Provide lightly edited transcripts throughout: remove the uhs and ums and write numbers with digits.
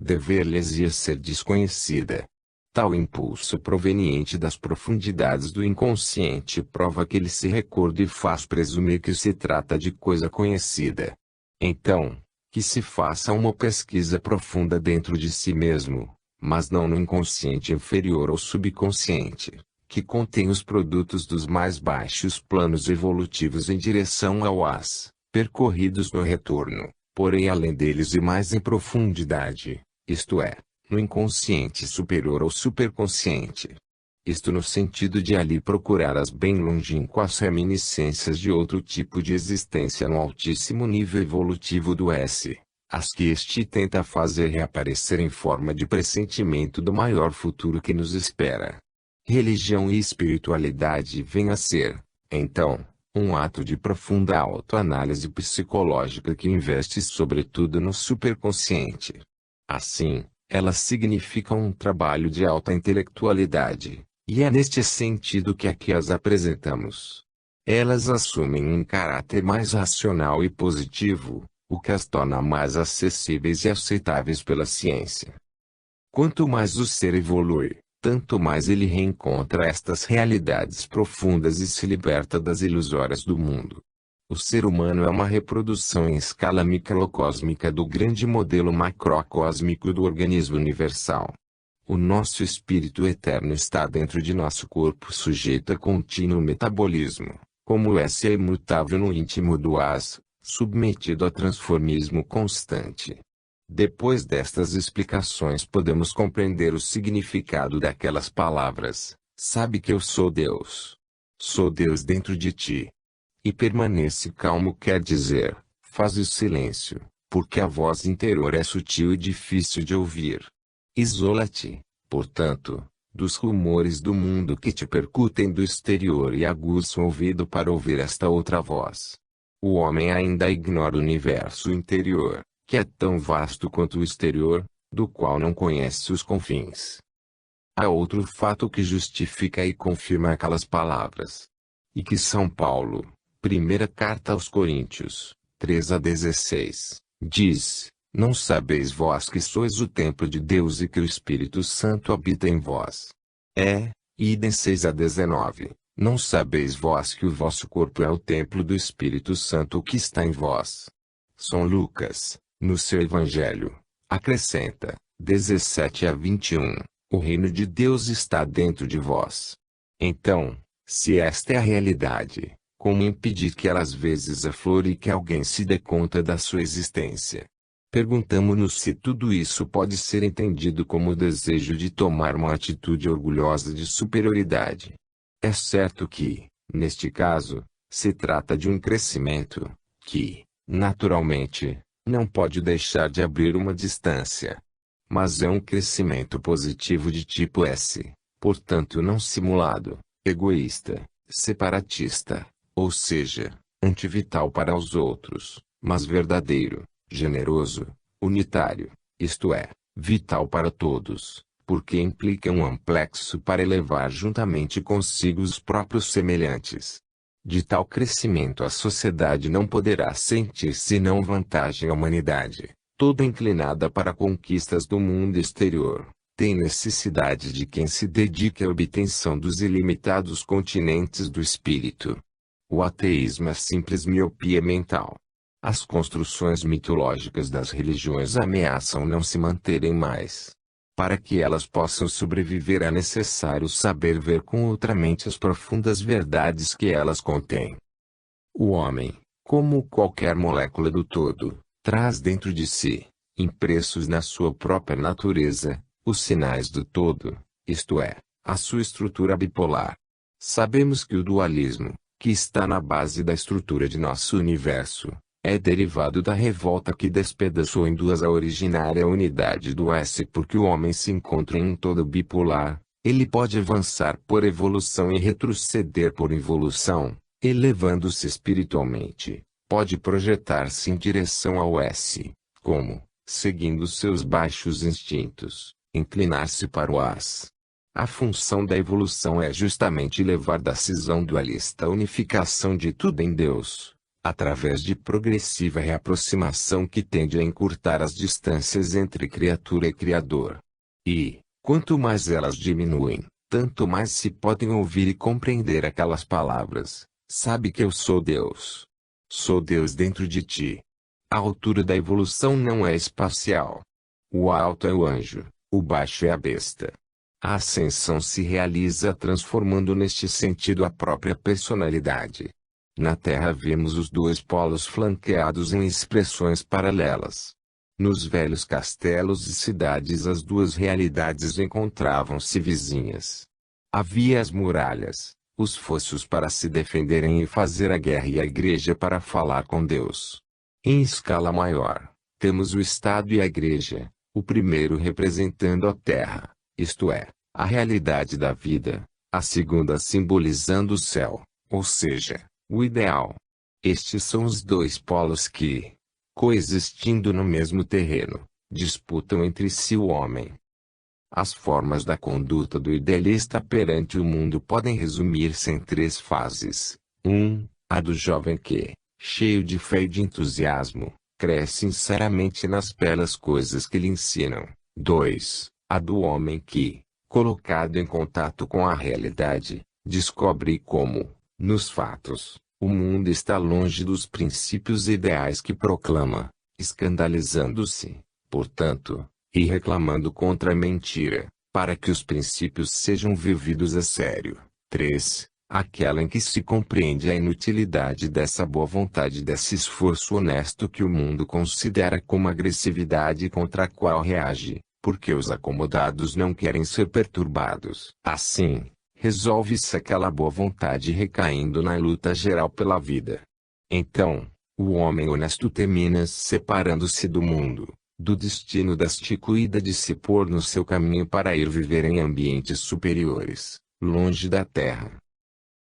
dever-lhes ia ser desconhecida. Tal impulso proveniente das profundidades do inconsciente prova que ele se recorda e faz presumir que se trata de coisa conhecida. Então, que se faça uma pesquisa profunda dentro de si mesmo, mas não no inconsciente inferior ou subconsciente, que contém os produtos dos mais baixos planos evolutivos em direção ao as, percorridos no retorno, porém além deles e mais em profundidade, isto é, no inconsciente superior ou superconsciente. Isto no sentido de ali procurar as bem longínquas reminiscências de outro tipo de existência no altíssimo nível evolutivo do S, as que este tenta fazer reaparecer em forma de pressentimento do maior futuro que nos espera. Religião e espiritualidade vêm a ser, então, um ato de profunda autoanálise psicológica que investe sobretudo no superconsciente. Assim, elas significam um trabalho de alta intelectualidade, e é neste sentido que aqui as apresentamos. Elas assumem um caráter mais racional e positivo, o que as torna mais acessíveis e aceitáveis pela ciência. Quanto mais o ser evolui, tanto mais ele reencontra estas realidades profundas e se liberta das ilusórias do mundo. O ser humano é uma reprodução em escala microcósmica do grande modelo macrocósmico do organismo universal. O nosso espírito eterno está dentro de nosso corpo sujeito a contínuo metabolismo, como o S é imutável no íntimo do as, submetido a transformismo constante. Depois destas explicações podemos compreender o significado daquelas palavras: sabe que eu sou Deus. Sou Deus dentro de ti. E permanece calmo quer dizer, faz o silêncio, porque a voz interior é sutil e difícil de ouvir. Isola-te, portanto, dos rumores do mundo que te percutem do exterior e aguça o ouvido para ouvir esta outra voz. O homem ainda ignora o universo interior, que é tão vasto quanto o exterior, do qual não conhece os confins. Há outro fato que justifica e confirma aquelas palavras. E que São Paulo, primeira carta aos Coríntios, 3:16, diz: não sabeis vós que sois o templo de Deus e que o Espírito Santo habita em vós. Idem 6:19, não sabeis vós que o vosso corpo é o templo do Espírito Santo que está em vós. São Lucas, no seu Evangelho, acrescenta, 17:21, o reino de Deus está dentro de vós. Então, se esta é a realidade, como impedir que ela às vezes aflore e que alguém se dê conta da sua existência? Perguntamo-nos se tudo isso pode ser entendido como o desejo de tomar uma atitude orgulhosa de superioridade. É certo que, neste caso, se trata de um crescimento, que, naturalmente, não pode deixar de abrir uma distância. Mas é um crescimento positivo de tipo S, portanto não simulado, egoísta, separatista, ou seja, antivital para os outros, mas verdadeiro, generoso, unitário, isto é, vital para todos, porque implica um amplexo para elevar juntamente consigo os próprios semelhantes. De tal crescimento a sociedade não poderá sentir senão vantagem à humanidade, toda inclinada para conquistas do mundo exterior, tem necessidade de quem se dedique à obtenção dos ilimitados continentes do espírito. O ateísmo é simples miopia mental. As construções mitológicas das religiões ameaçam não se manterem mais. Para que elas possam sobreviver é necessário saber ver com outra mente as profundas verdades que elas contêm. O homem, como qualquer molécula do todo, traz dentro de si, impressos na sua própria natureza, os sinais do todo, isto é, a sua estrutura bipolar. Sabemos que o dualismo, que está na base da estrutura de nosso universo, é derivado da revolta que despedaçou em duas a originária unidade do S. Porque o homem se encontra em um todo bipolar, ele pode avançar por evolução e retroceder por involução, elevando-se espiritualmente, pode projetar-se em direção ao S, como, seguindo seus baixos instintos, inclinar-se para o as. A função da evolução é justamente levar da cisão dualista à unificação de tudo em Deus, através de progressiva reaproximação que tende a encurtar as distâncias entre criatura e Criador. E, quanto mais elas diminuem, tanto mais se podem ouvir e compreender aquelas palavras: sabe que eu sou Deus. Sou Deus dentro de ti. A altura da evolução não é espacial. O alto é o anjo, o baixo é a besta. A ascensão se realiza transformando neste sentido a própria personalidade. Na Terra vemos os dois polos flanqueados em expressões paralelas. Nos velhos castelos e cidades as duas realidades encontravam-se vizinhas. Havia as muralhas, os fossos para se defenderem e fazer a guerra e a igreja para falar com Deus. Em escala maior, temos o Estado e a igreja, o primeiro representando a terra, isto é, a realidade da vida, a segunda simbolizando o céu, ou seja, o ideal. Estes são os dois polos que, coexistindo no mesmo terreno, disputam entre si o homem. As formas da conduta do idealista perante o mundo podem resumir-se em três fases. 1. A do jovem que, cheio de fé e de entusiasmo, crê sinceramente nas belas coisas que lhe ensinam. 2. A do homem que, colocado em contato com a realidade, descobre como, nos fatos, o mundo está longe dos princípios ideais que proclama, escandalizando-se, portanto, e reclamando contra a mentira, para que os princípios sejam vividos a sério. 3. Aquela em que se compreende a inutilidade dessa boa vontade, desse esforço honesto que o mundo considera como agressividade contra a qual reage, porque os acomodados não querem ser perturbados. Assim, resolve-se aquela boa vontade recaindo na luta geral pela vida. Então, o homem honesto termina separando-se do mundo, do destino drástico e de se pôr no seu caminho para ir viver em ambientes superiores, longe da terra.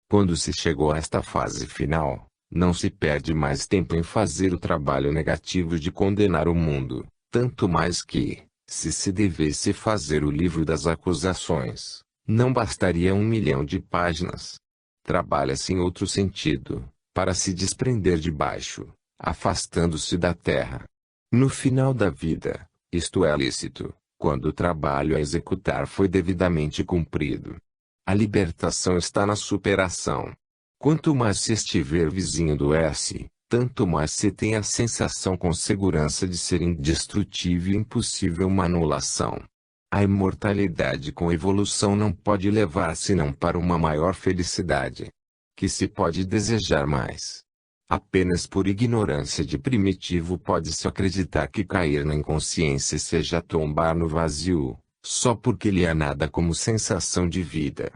Quando se chegou a esta fase final, não se perde mais tempo em fazer o trabalho negativo de condenar o mundo, tanto mais que, se devesse fazer o livro das acusações, não bastaria 1 milhão de páginas. Trabalha-se em outro sentido, para se desprender de baixo, afastando-se da terra. No final da vida, isto é lícito, quando o trabalho a executar foi devidamente cumprido. A libertação está na superação. Quanto mais se estiver vizinho do S, tanto mais se tem a sensação com segurança de ser indestrutível e impossível uma anulação. A imortalidade com evolução não pode levar senão para uma maior felicidade. Que se pode desejar mais? Apenas por ignorância de primitivo pode-se acreditar que cair na inconsciência seja tombar no vazio, só porque lhe há nada como sensação de vida.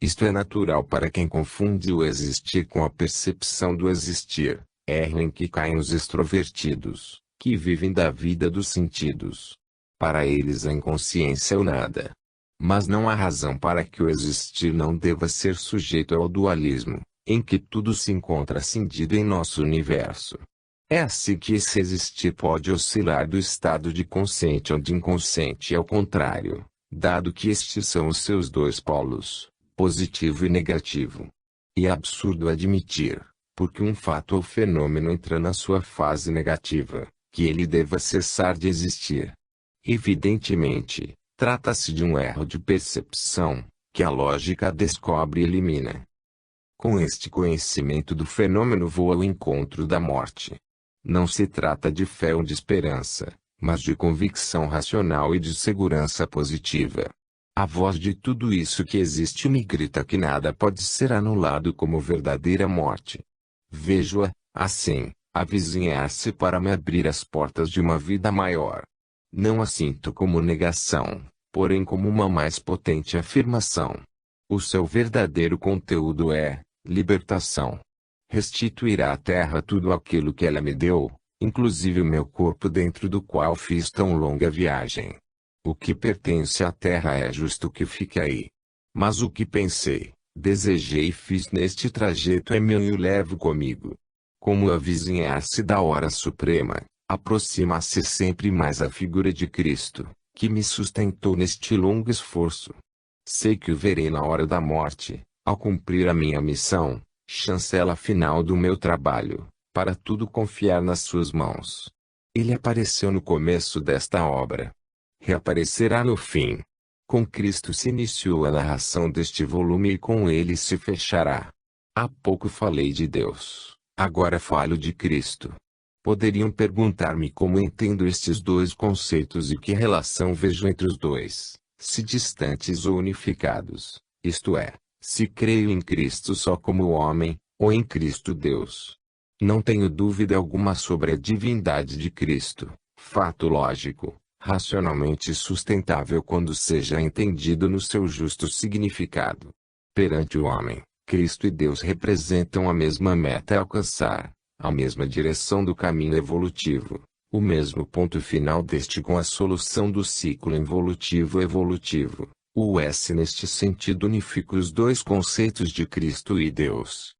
Isto é natural para quem confunde o existir com a percepção do existir, erro em que caem os extrovertidos, que vivem da vida dos sentidos. Para eles a inconsciência é o nada. Mas não há razão para que o existir não deva ser sujeito ao dualismo, em que tudo se encontra cindido em nosso universo. É assim que esse existir pode oscilar do estado de consciente ao de inconsciente e ao contrário, dado que estes são os seus dois polos, positivo e negativo. E é absurdo admitir, porque um fato ou fenômeno entra na sua fase negativa, que ele deva cessar de existir. Evidentemente, trata-se de um erro de percepção, que a lógica descobre e elimina. Com este conhecimento do fenômeno voa ao encontro da morte. Não se trata de fé ou de esperança, mas de convicção racional e de segurança positiva. A voz de tudo isso que existe me grita que nada pode ser anulado como verdadeira morte. Vejo-a, assim, avizinhar-se para me abrir as portas de uma vida maior. Não a sinto como negação, porém como uma mais potente afirmação. O seu verdadeiro conteúdo é libertação. Restituirá à terra tudo aquilo que ela me deu, inclusive o meu corpo dentro do qual fiz tão longa viagem. O que pertence à terra é justo que fique aí. Mas o que pensei, desejei e fiz neste trajeto é meu e o levo comigo. Como avizinhar-se da hora suprema, aproxima-se sempre mais a figura de Cristo, que me sustentou neste longo esforço. Sei que o verei na hora da morte, ao cumprir a minha missão, chancela final do meu trabalho, para tudo confiar nas suas mãos. Ele apareceu no começo desta obra. Reaparecerá no fim. Com Cristo se iniciou a narração deste volume e com ele se fechará. Há pouco falei de Deus, agora falo de Cristo. Poderiam perguntar-me como entendo estes dois conceitos e que relação vejo entre os dois, se distantes ou unificados, isto é, se creio em Cristo só como homem, ou em Cristo Deus. Não tenho dúvida alguma sobre a divindade de Cristo, fato lógico, racionalmente sustentável quando seja entendido no seu justo significado. Perante o homem, Cristo e Deus representam a mesma meta a alcançar, a mesma direção do caminho evolutivo, o mesmo ponto final deste com a solução do ciclo involutivo-evolutivo. O S neste sentido unifica os dois conceitos de Cristo e Deus.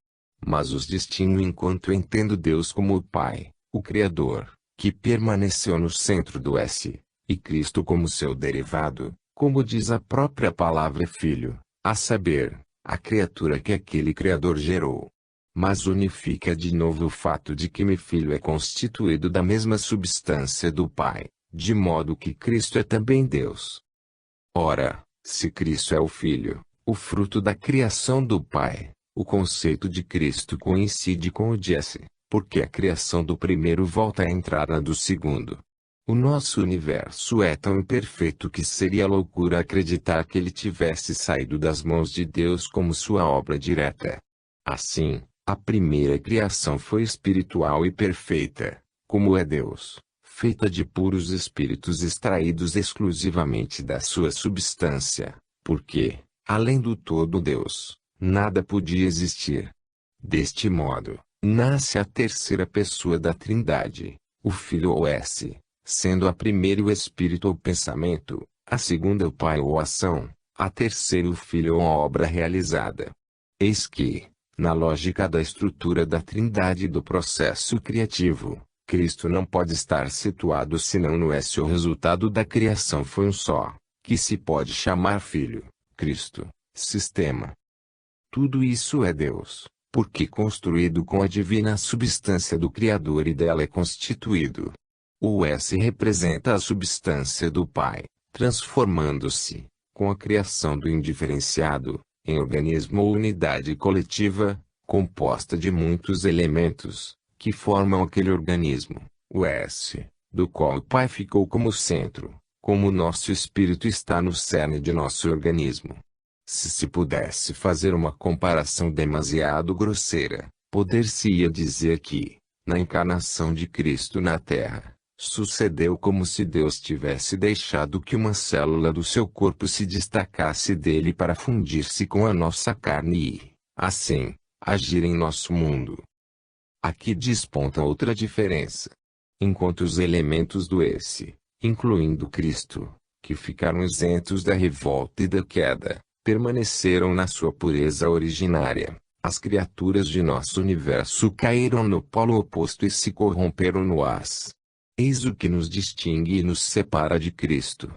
Mas os distingo enquanto entendo Deus como o Pai, o Criador, que permaneceu no centro do S, e Cristo como seu derivado, como diz a própria palavra Filho, a saber, a criatura que aquele Criador gerou. Mas unifica de novo o fato de que meu Filho é constituído da mesma substância do Pai, de modo que Cristo é também Deus. Ora, se Cristo é o Filho, o fruto da criação do Pai, o conceito de Cristo coincide com o de S, porque a criação do primeiro volta a entrar na do segundo. O nosso universo é tão imperfeito que seria loucura acreditar que ele tivesse saído das mãos de Deus como sua obra direta. Assim, a primeira criação foi espiritual e perfeita, como é Deus, feita de puros espíritos extraídos exclusivamente da sua substância, porque, além do todo Deus, nada podia existir. Deste modo, nasce a terceira pessoa da Trindade, o Filho ou S, sendo a primeira o Espírito ou pensamento, a segunda o Pai ou ação, a terceira o Filho ou a obra realizada. Eis que, na lógica da estrutura da Trindade e do processo criativo, Cristo não pode estar situado senão no S. O resultado da criação foi um só, que se pode chamar Filho, Cristo, Sistema. Tudo isso é Deus, porque construído com a divina substância do Criador e dela é constituído. O S representa a substância do Pai, transformando-se, com a criação do indiferenciado, em organismo ou unidade coletiva, composta de muitos elementos, que formam aquele organismo, o S, do qual o Pai ficou como centro, como nosso espírito está no cerne de nosso organismo. Se pudesse fazer uma comparação demasiado grosseira, poder-se-ia dizer que, na encarnação de Cristo na Terra, sucedeu como se Deus tivesse deixado que uma célula do seu corpo se destacasse dele para fundir-se com a nossa carne e, assim, agir em nosso mundo. Aqui desponta outra diferença. Enquanto os elementos do esse, incluindo Cristo, que ficaram isentos da revolta e da queda, permaneceram na sua pureza originária, as criaturas de nosso universo caíram no polo oposto e se corromperam no as. Eis o que nos distingue e nos separa de Cristo.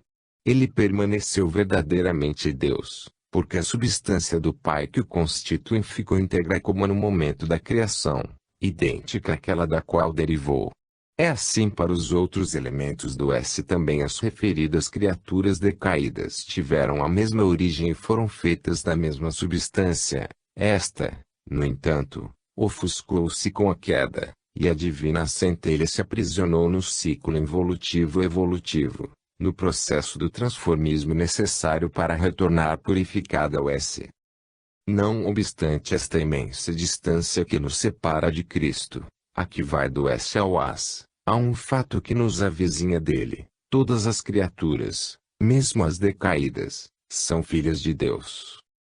Ele permaneceu verdadeiramente Deus, porque a substância do Pai que o constitui ficou íntegra como no momento da criação, idêntica àquela da qual derivou. É assim para os outros elementos do S também as referidas criaturas decaídas tiveram a mesma origem e foram feitas da mesma substância. Esta, no entanto, ofuscou-se com a queda, e a divina centelha se aprisionou no ciclo involutivo-evolutivo, no processo do transformismo necessário para retornar purificada ao S. Não obstante esta imensa distância que nos separa de Cristo, a que vai do S ao As, há um fato que nos avizinha dele: todas as criaturas, mesmo as decaídas, são filhas de Deus.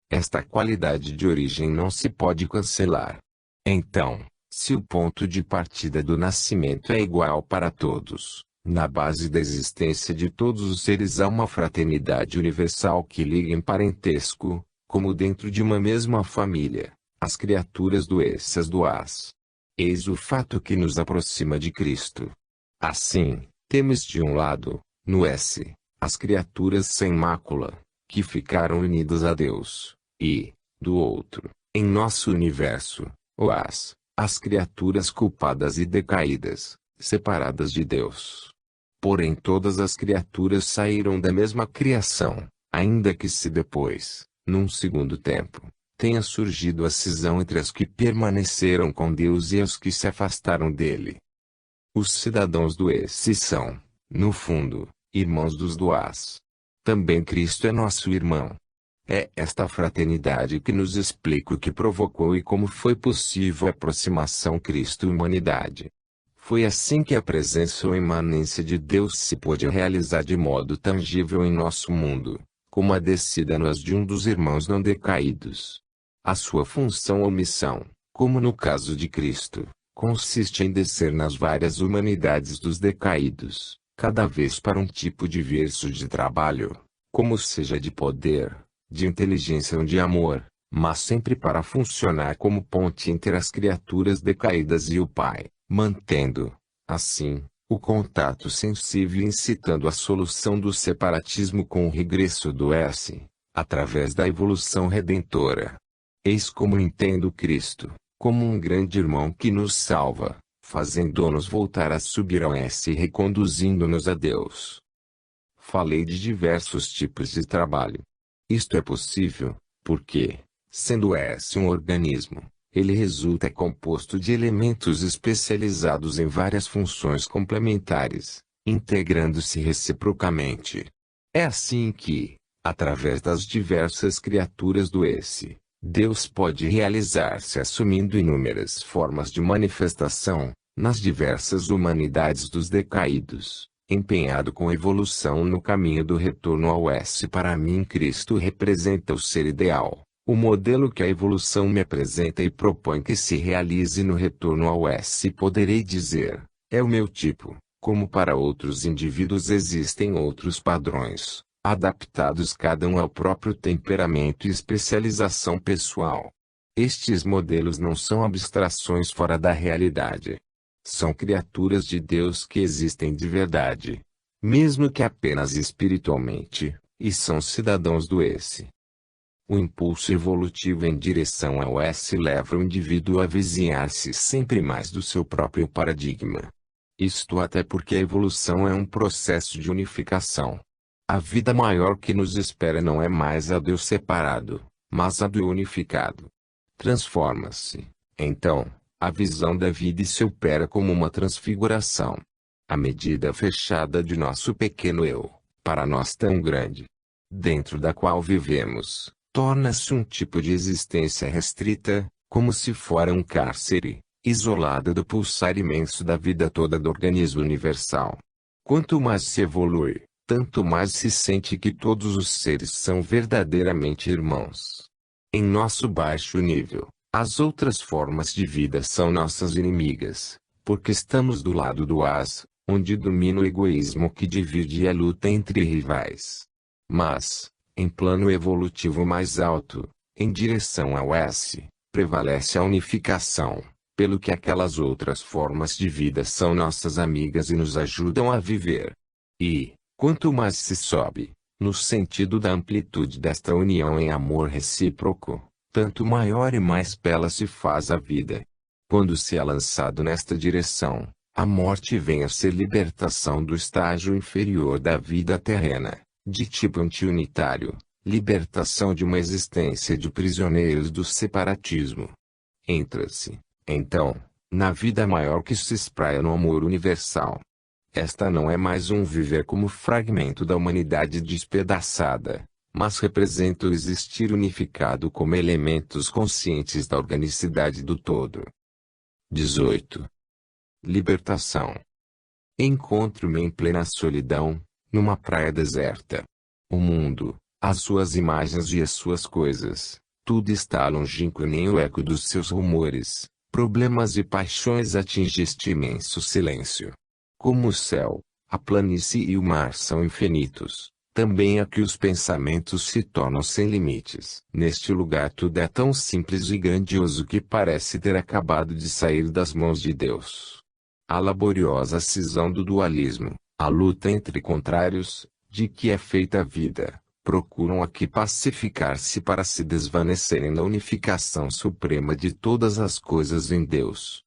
Esta qualidade de origem não se pode cancelar. Então, se o ponto de partida do nascimento é igual para todos, na base da existência de todos os seres há uma fraternidade universal que liga em parentesco, como dentro de uma mesma família, as criaturas do Essas do As. Eis o fato que nos aproxima de Cristo. Assim, temos de um lado, no S, as criaturas sem mácula, que ficaram unidas a Deus, e, do outro, em nosso universo, o As, as criaturas culpadas e decaídas, separadas de Deus. Porém todas as criaturas saíram da mesma criação, ainda que se depois, num segundo tempo, tenha surgido a cisão entre as que permaneceram com Deus e as que se afastaram dele. Os cidadãos do esse são, no fundo, irmãos dos doás. Também Cristo é nosso irmão. É esta fraternidade que nos explica o que provocou e como foi possível a aproximação Cristo-humanidade. Foi assim que a presença ou imanência de Deus se pôde realizar de modo tangível em nosso mundo, como a descida nós de um dos irmãos não decaídos. A sua função ou missão, como no caso de Cristo, consiste em descer nas várias humanidades dos decaídos, cada vez para um tipo diverso de trabalho, como seja de poder, de inteligência ou de amor, mas sempre para funcionar como ponte entre as criaturas decaídas e o Pai, mantendo, assim, o contato sensível e incitando a solução do separatismo com o regresso do S, através da evolução redentora. Eis como entendo Cristo, como um grande irmão que nos salva, fazendo-nos voltar a subir ao S e reconduzindo-nos a Deus. Falei de diversos tipos de trabalho. Isto é possível, porque, sendo o S um organismo, ele resulta composto de elementos especializados em várias funções complementares, integrando-se reciprocamente. É assim que, através das diversas criaturas do S, Deus pode realizar-se assumindo inúmeras formas de manifestação, nas diversas humanidades dos decaídos, empenhado com evolução no caminho do retorno ao S. Para mim Cristo representa o ser ideal, o modelo que a evolução me apresenta e propõe que se realize no retorno ao S. Poderei dizer, é o meu tipo, como para outros indivíduos existem outros padrões, adaptados cada um ao próprio temperamento e especialização pessoal. Estes modelos não são abstrações fora da realidade. São criaturas de Deus que existem de verdade, mesmo que apenas espiritualmente, e são cidadãos do S. O impulso evolutivo em direção ao S leva o indivíduo a avizinhar-se sempre mais do seu próprio paradigma. Isto até porque a evolução é um processo de unificação. A vida maior que nos espera não é mais a do separado, mas a do unificado. Transforma-se, então, a visão da vida e se opera como uma transfiguração. A medida fechada de nosso pequeno eu, para nós tão grande, dentro da qual vivemos, torna-se um tipo de existência restrita, como se fora um cárcere, isolada do pulsar imenso da vida toda do organismo universal. Quanto mais se evolui, tanto mais se sente que todos os seres são verdadeiramente irmãos. Em nosso baixo nível, as outras formas de vida são nossas inimigas, porque estamos do lado do as, onde domina o egoísmo que divide e a luta entre rivais. Mas, em plano evolutivo mais alto, em direção ao S, prevalece a unificação, pelo que aquelas outras formas de vida são nossas amigas e nos ajudam a viver. E, quanto mais se sobe, no sentido da amplitude desta união em amor recíproco, tanto maior e mais bela se faz a vida. Quando se é lançado nesta direção, a morte vem a ser libertação do estágio inferior da vida terrena, de tipo anti-unitário, libertação de uma existência de prisioneiros do separatismo. Entra-se, então, na vida maior que se espraia no amor universal. Esta não é mais um viver como fragmento da humanidade despedaçada, mas representa o existir unificado como elementos conscientes da organicidade do todo. 18. Libertação. Encontro-me em plena solidão, numa praia deserta. O mundo, as suas imagens e as suas coisas, tudo está longínquo e nem o eco dos seus rumores, problemas e paixões atinge este imenso silêncio. Como o céu, a planície e o mar são infinitos, também aqui os pensamentos se tornam sem limites. Neste lugar tudo é tão simples e grandioso que parece ter acabado de sair das mãos de Deus. A laboriosa cisão do dualismo, a luta entre contrários, de que é feita a vida, procuram aqui pacificar-se para se desvanecerem na unificação suprema de todas as coisas em Deus.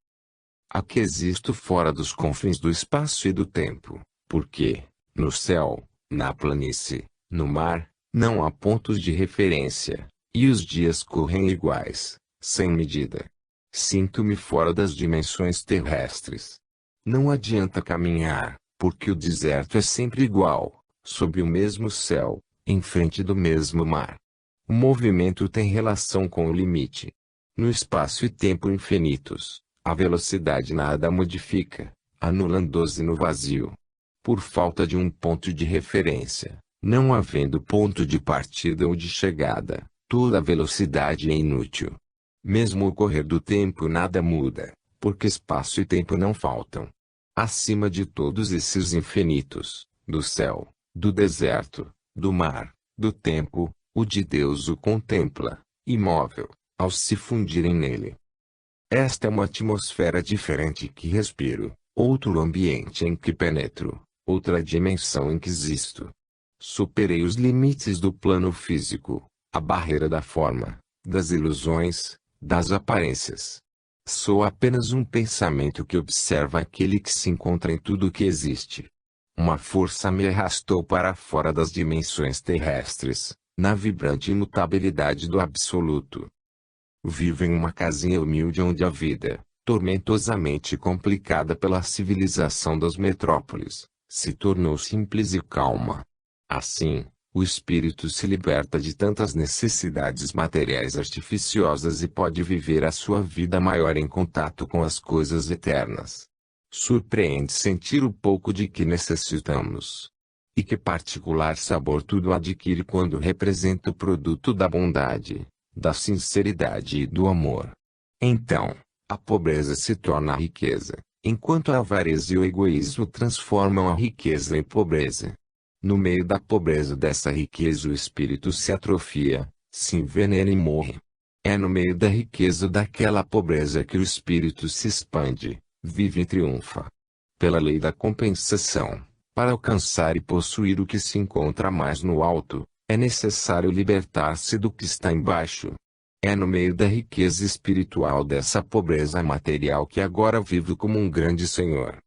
Aqui existo fora dos confins do espaço e do tempo, porque, no céu, na planície, no mar, não há pontos de referência, e os dias correm iguais, sem medida. Sinto-me fora das dimensões terrestres. Não adianta caminhar, porque o deserto é sempre igual, sob o mesmo céu, em frente do mesmo mar. O movimento tem relação com o limite. No espaço e tempo infinitos, a velocidade nada modifica, anulando-se no vazio. Por falta de um ponto de referência, não havendo ponto de partida ou de chegada, toda velocidade é inútil. Mesmo o correr do tempo nada muda, porque espaço e tempo não faltam. Acima de todos esses infinitos, do céu, do deserto, do mar, do tempo, o de Deus o contempla, imóvel, ao se fundirem nele. Esta é uma atmosfera diferente que respiro, outro ambiente em que penetro, outra dimensão em que existo. Superei os limites do plano físico, a barreira da forma, das ilusões, das aparências. Sou apenas um pensamento que observa aquele que se encontra em tudo o que existe. Uma força me arrastou para fora das dimensões terrestres, na vibrante imutabilidade do absoluto. Vivo em uma casinha humilde onde a vida, tormentosamente complicada pela civilização das metrópoles, se tornou simples e calma. Assim, o espírito se liberta de tantas necessidades materiais artificiosas e pode viver a sua vida maior em contato com as coisas eternas. Surpreende sentir o pouco de que necessitamos. E que particular sabor tudo adquire quando representa o produto da bondade, da sinceridade e do amor. Então, a pobreza se torna a riqueza, enquanto a avareza e o egoísmo transformam a riqueza em pobreza. No meio da pobreza dessa riqueza o espírito se atrofia, se envenena e morre. É no meio da riqueza daquela pobreza que o espírito se expande, vive e triunfa. Pela lei da compensação, para alcançar e possuir o que se encontra mais no alto, é necessário libertar-se do que está embaixo. É no meio da riqueza espiritual dessa pobreza material que agora vivo como um grande senhor.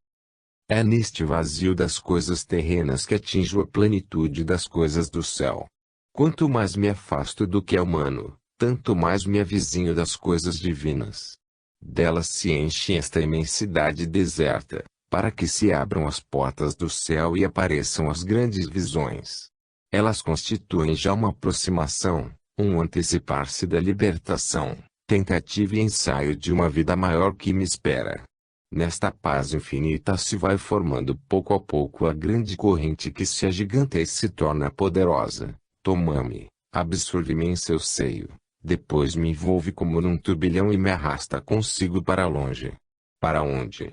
É neste vazio das coisas terrenas que atinjo a plenitude das coisas do céu. Quanto mais me afasto do que é humano, tanto mais me avizinho das coisas divinas. Delas se enche esta imensidade deserta, para que se abram as portas do céu e apareçam as grandes visões. Elas constituem já uma aproximação, um antecipar-se da libertação, tentativa e ensaio de uma vida maior que me espera. Nesta paz infinita se vai formando pouco a pouco a grande corrente que se agiganta e se torna poderosa. Toma-me, absorve-me em seu seio, depois me envolve como num turbilhão e me arrasta consigo para longe. Para onde?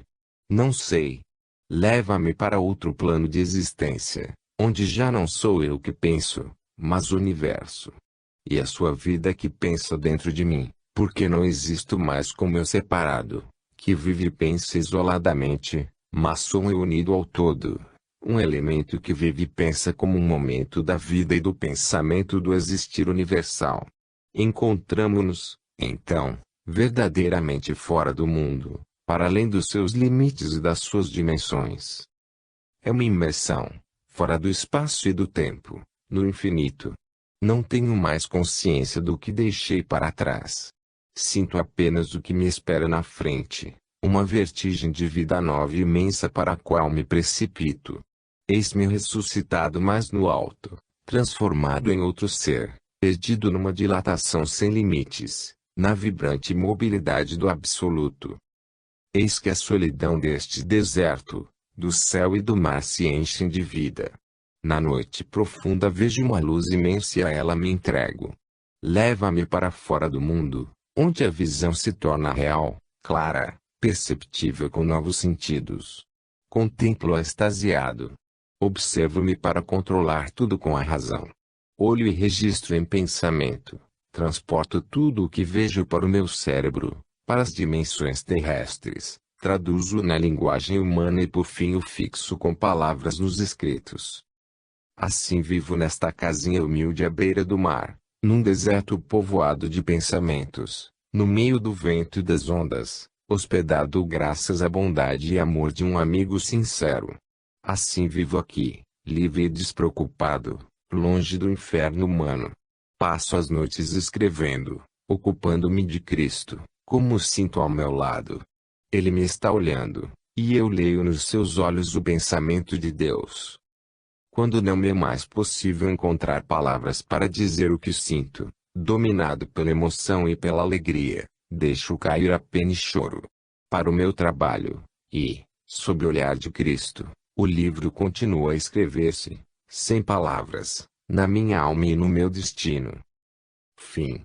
Não sei. Leva-me para outro plano de existência, onde já não sou eu que penso, mas o universo. E a sua vida que pensa dentro de mim, porque não existo mais como eu separado, que vive e pensa isoladamente, mas sou eu unido ao todo. Um elemento que vive e pensa como um momento da vida e do pensamento do existir universal. Encontramo-nos, então, verdadeiramente fora do mundo, para além dos seus limites e das suas dimensões. É uma imersão, fora do espaço e do tempo, no infinito. Não tenho mais consciência do que deixei para trás. Sinto apenas o que me espera na frente, uma vertigem de vida nova e imensa para a qual me precipito. Eis-me ressuscitado mais no alto, transformado em outro ser, perdido numa dilatação sem limites, na vibrante mobilidade do absoluto. Eis que a solidão deste deserto, do céu e do mar se enchem de vida. Na noite profunda vejo uma luz imensa e a ela me entrego. Leva-me para fora do mundo, onde a visão se torna real, clara, perceptível com novos sentidos. Contemplo extasiado. Observo-me para controlar tudo com a razão. Olho e registro em pensamento. Transporto tudo o que vejo para o meu cérebro, para as dimensões terrestres. Traduzo na linguagem humana e por fim o fixo com palavras nos escritos. Assim vivo nesta casinha humilde à beira do mar, num deserto povoado de pensamentos, no meio do vento e das ondas, hospedado graças à bondade e amor de um amigo sincero. Assim vivo aqui, livre e despreocupado, longe do inferno humano. Passo as noites escrevendo, ocupando-me de Cristo, como o sinto ao meu lado. Ele me está olhando, e eu leio nos seus olhos o pensamento de Deus. Quando não me é mais possível encontrar palavras para dizer o que sinto, dominado pela emoção e pela alegria, deixo cair a pena e choro. Para o meu trabalho, e, sob o olhar de Cristo, o livro continua a escrever-se, sem palavras, na minha alma e no meu destino. Fim.